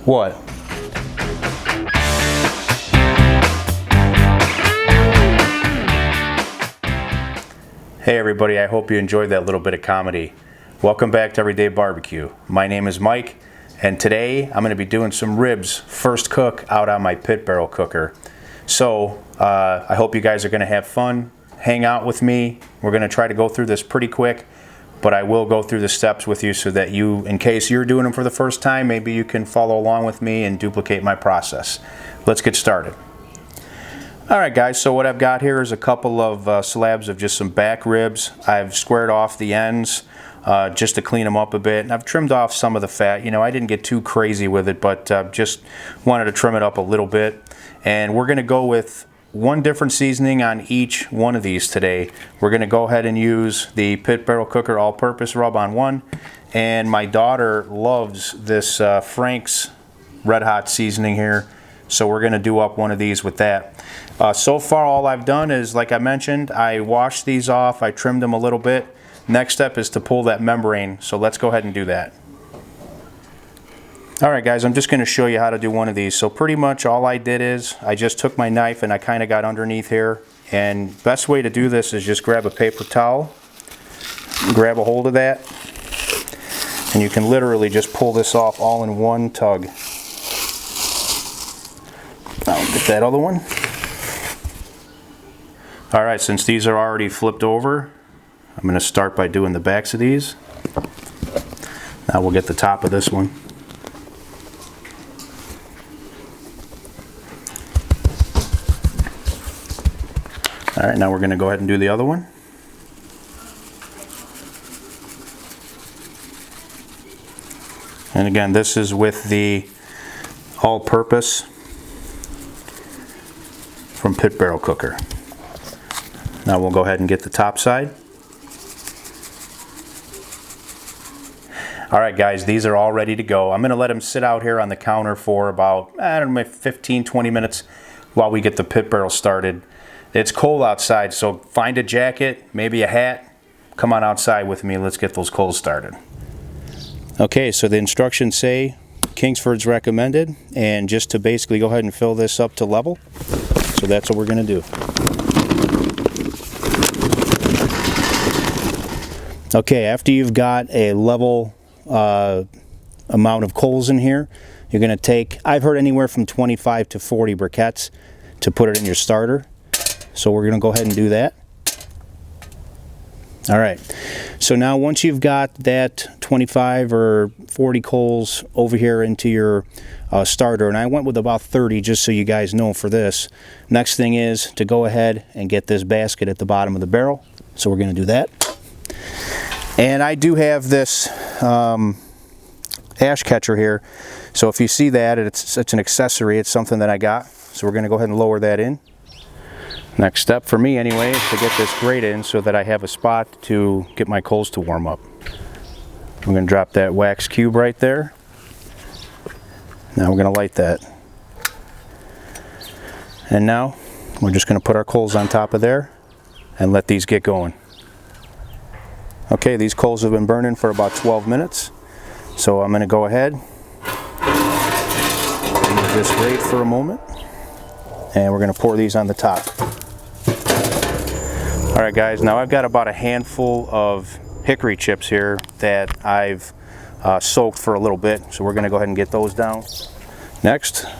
What? Hey everybody, I hope you enjoyed that little bit of comedy. Welcome back to Everyday Barbecue. My name is Mike, and today I'm going to be doing some ribs first cook out on my pit barrel cooker. So I hope you guys are going to have fun, hang out with me. We're going to try to go through this pretty quick, but I will go through the steps with you so that you, in case you're doing them for the first time, maybe you can follow along with me and duplicate my process. Let's get started. Alright guys, so what I've got here is a couple of slabs of just some back ribs. I've squared off the ends just to clean them up a bit. And I've trimmed off some of the fat. You know, I didn't get too crazy with it, but just wanted to trim it up a little bit. And we're going to go with one different seasoning on each one of these today. We're going to go ahead and use the pit barrel cooker all-purpose rub on one. And my daughter loves this Frank's Red Hot seasoning here. So we're going to do up one of these with that. So far all I've done is, like I mentioned, I washed these off, I trimmed them a little bit. Next step is to pull that membrane, so let's go ahead and do that. Alright guys, I'm just going to show you how to do one of these. So pretty much all I did is, I just took my knife and I kind of got underneath here. And best way to do this is just grab a paper towel, grab a hold of that, and you can literally just pull this off all in one tug. I'll get that other one. Alright, since these are already flipped over, I'm going to start by doing the backs of these. Now we'll get the top of this one. Alright, now we're going to go ahead and do the other one. And again, this is with the all-purpose from pit barrel cooker. Now we'll go ahead and get the top side. Alright guys, these are all ready to go. I'm going to let them sit out here on the counter for about, I don't know, 15-20 minutes while we get the pit barrel started. It's cold outside, so find a jacket, maybe a hat. Come on outside with me, let's get those coals started. Okay, so the instructions say Kingsford's recommended, and just to basically go ahead and fill this up to level. So that's what we're going to do. Okay, after you've got a level amount of coals in here, you're going to take, I've heard anywhere from 25 to 40 briquettes to put it in your starter. So we're going to go ahead and do that. Alright, so now once you've got that 25 or 40 coals over here into your starter, and I went with about 30 just so you guys know for this. Next thing is to go ahead and get this basket at the bottom of the barrel. So we're going to do that. And I do have this ash catcher here. So if you see that, it's an accessory. It's something that I got. So we're going to go ahead and lower that in. Next step for me anyway is to get this grate in so that I have a spot to get my coals to warm up. I'm going to drop that wax cube right there. Now we're going to light that. And now we're just going to put our coals on top of there and let these get going. Okay, these coals have been burning for about 12 minutes. So I'm going to go ahead, leave this grate for a moment, and we're going to pour these on the top. Alright guys, now I've got about a handful of hickory chips here that I've soaked for a little bit, so we're going to go ahead and get those down. Next, get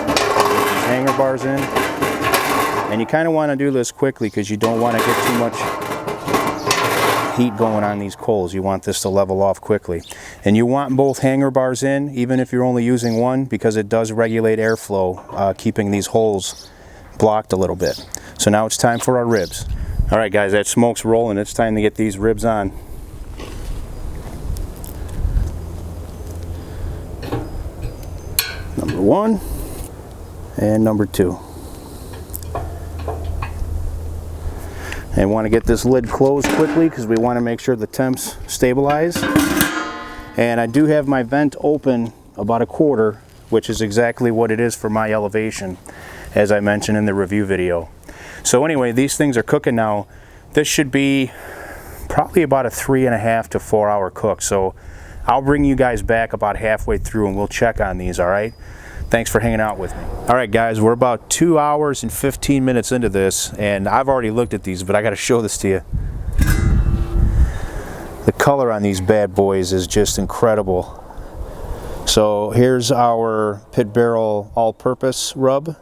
these hanger bars in, and you kind of want to do this quickly because you don't want to get too much heat going on these coals. You want this to level off quickly. And you want both hanger bars in, even if you're only using one, because it does regulate airflow, keeping these holes blocked a little bit. So now it's time for our ribs. Alright guys, that smoke's rolling. It's time to get these ribs on. Number 1 and number 2. And want to get this lid closed quickly because we want to make sure the temps stabilize. And I do have my vent open about a quarter, which is exactly what it is for my elevation, as I mentioned in the review video. So anyway, these things are cooking now. This should be probably about a 3.5 to 4 hour cook. So I'll bring you guys back about halfway through and we'll check on these, all right? Thanks for hanging out with me. All right, guys, we're about 2 hours and 15 minutes into this, and I've already looked at these, but I got to show this to you. The color on these bad boys is just incredible. So here's our Pit Barrel all-purpose rub,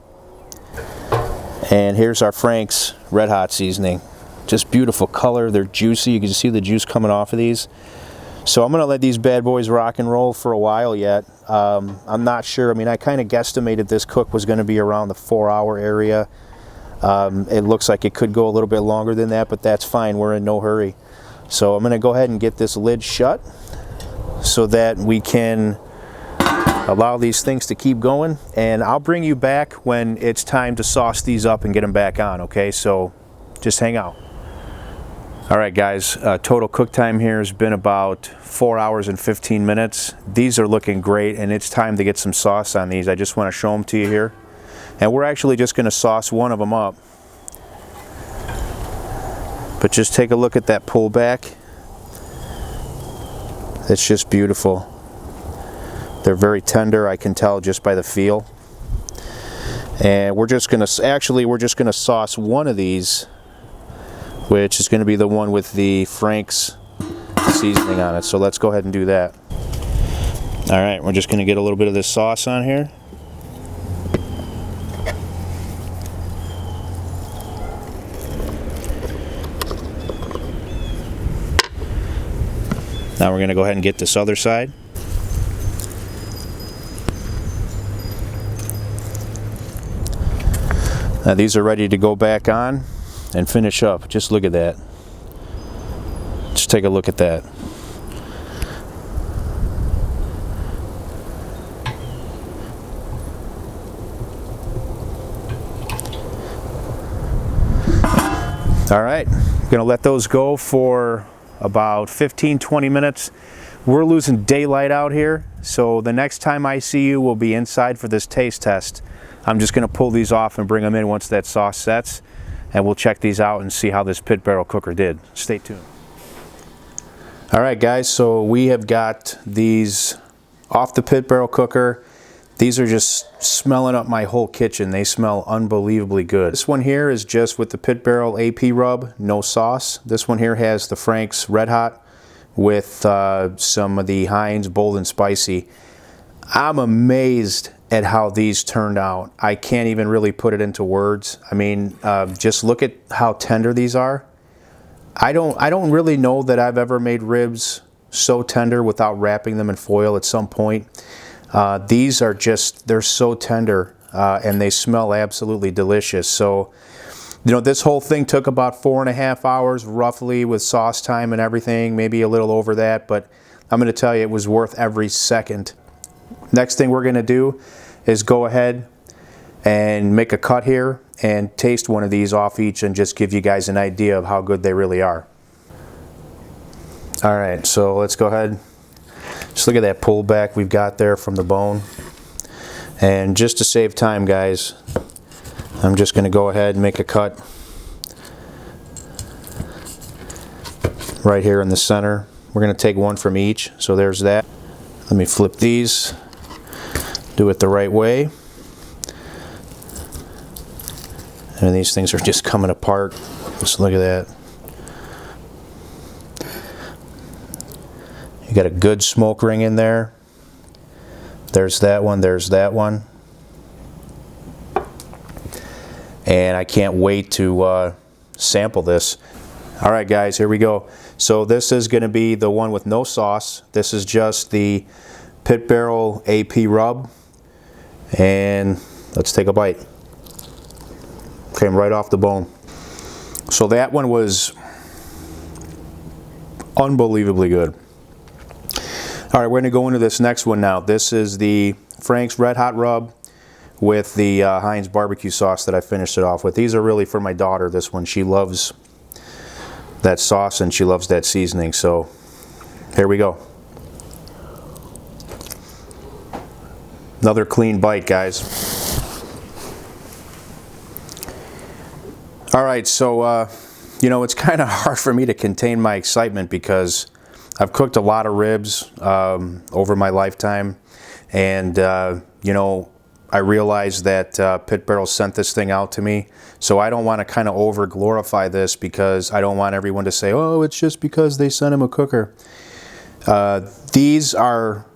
and here's our Frank's Red Hot seasoning. Just beautiful color. They're juicy. You can see the juice coming off of these. So I'm going to let these bad boys rock and roll for a while yet. I'm not sure. I mean, I kind of guesstimated this cook was going to be around the 4-hour area. It looks like it could go a little bit longer than that, but that's fine. We're in no hurry. So I'm going to go ahead and get this lid shut so that we can allow these things to keep going. And I'll bring you back when it's time to sauce these up and get them back on, okay? So just hang out. All right, guys, total cook time here has been about 4 hours and 15 minutes. These are looking great, and it's time to get some sauce on these. I just want to show them to you here. And we're actually just going to sauce one of them up. But just take a look at that pullback. It's just beautiful. They're very tender, I can tell just by the feel. And we're just going to sauce one of these, which is going to be the one with the Frank's seasoning on it. So let's go ahead and do that. All right, we're just going to get a little bit of this sauce on here. Now we're going to go ahead and get this other side. Now these are ready to go back on and finish up. Just look at that. Just take a look at that. All right, I'm gonna let those go for about 15-20 minutes. We're losing daylight out here, so the next time I see you we'll be inside for this taste test. I'm just gonna pull these off and bring them in once that sauce sets, and we'll check these out and see how this pit barrel cooker did. Stay tuned. All right, guys, so we have got these off the pit barrel cooker. These are just smelling up my whole kitchen. They smell unbelievably good. This one here is just with the pit barrel AP rub, no sauce. This one here has the Frank's Red Hot with some of the Heinz Bold and Spicy. I'm amazed at how these turned out. I can't even really put it into words. I mean, just look at how tender these are. I don't really know that I've ever made ribs so tender without wrapping them in foil at some point. These are just, they're so tender and they smell absolutely delicious. So, you know, this whole thing took about 4.5 hours roughly with sauce time and everything, maybe a little over that, but I'm going to tell you it was worth every second. Next thing we're going to do is go ahead and make a cut here and taste one of these off each and just give you guys an idea of how good they really are. All right, so let's go ahead. Just look at that pullback we've got there from the bone. And just to save time, guys, I'm just going to go ahead and make a cut right here in the center. We're going to take one from each, so there's that. Let me flip these, do it the right way. And these things are just coming apart. Just look at that. You got a good smoke ring in there. There's that one, there's that one. And I can't wait to sample this. All right, guys, here we go. So this is going to be the one with no sauce. This is just the pit barrel AP rub. And let's take a bite. Came right off the bone. So that one was unbelievably good. All right, we're going to go into this next one now. This is the Frank's Red Hot Rub with the Heinz barbecue sauce that I finished it off with. These are really for my daughter, this one. She loves that sauce and she loves that seasoning. So here we go. Another clean bite, guys. All right, so you know, it's kind of hard for me to contain my excitement because I've cooked a lot of ribs over my lifetime, and you know, I realized that Pit Barrel sent this thing out to me, so I don't want to kind of over glorify this because I don't want everyone to say, oh, it's just because they sent him a cooker. These are,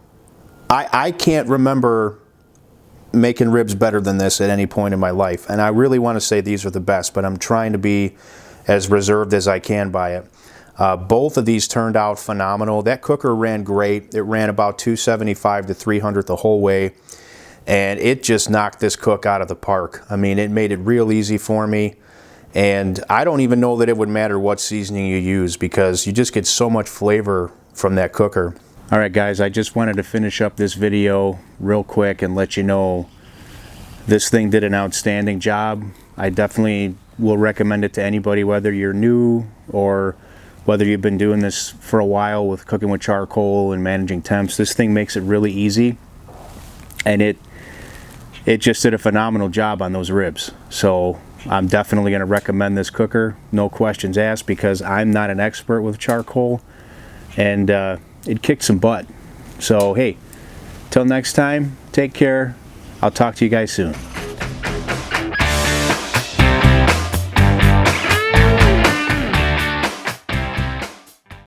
I can't remember making ribs better than this at any point in my life, and I really want to say these are the best, but I'm trying to be as reserved as I can by it. Both of these turned out phenomenal. That cooker ran great. It ran about 275 to 300 the whole way, and it just knocked this cook out of the park. I mean, it made it real easy for me, and I don't even know that it would matter what seasoning you use because you just get so much flavor from that cooker. All right, guys, I just wanted to finish up this video real quick and let you know this thing did an outstanding job. I definitely will recommend it to anybody, whether you're new or whether you've been doing this for a while with cooking with charcoal and managing temps. This thing makes it really easy, and it just did a phenomenal job on those ribs. So I'm definitely going to recommend this cooker, no questions asked, because I'm not an expert with charcoal, and it kicked some butt. So hey, till next time, take care. I'll talk to you guys soon.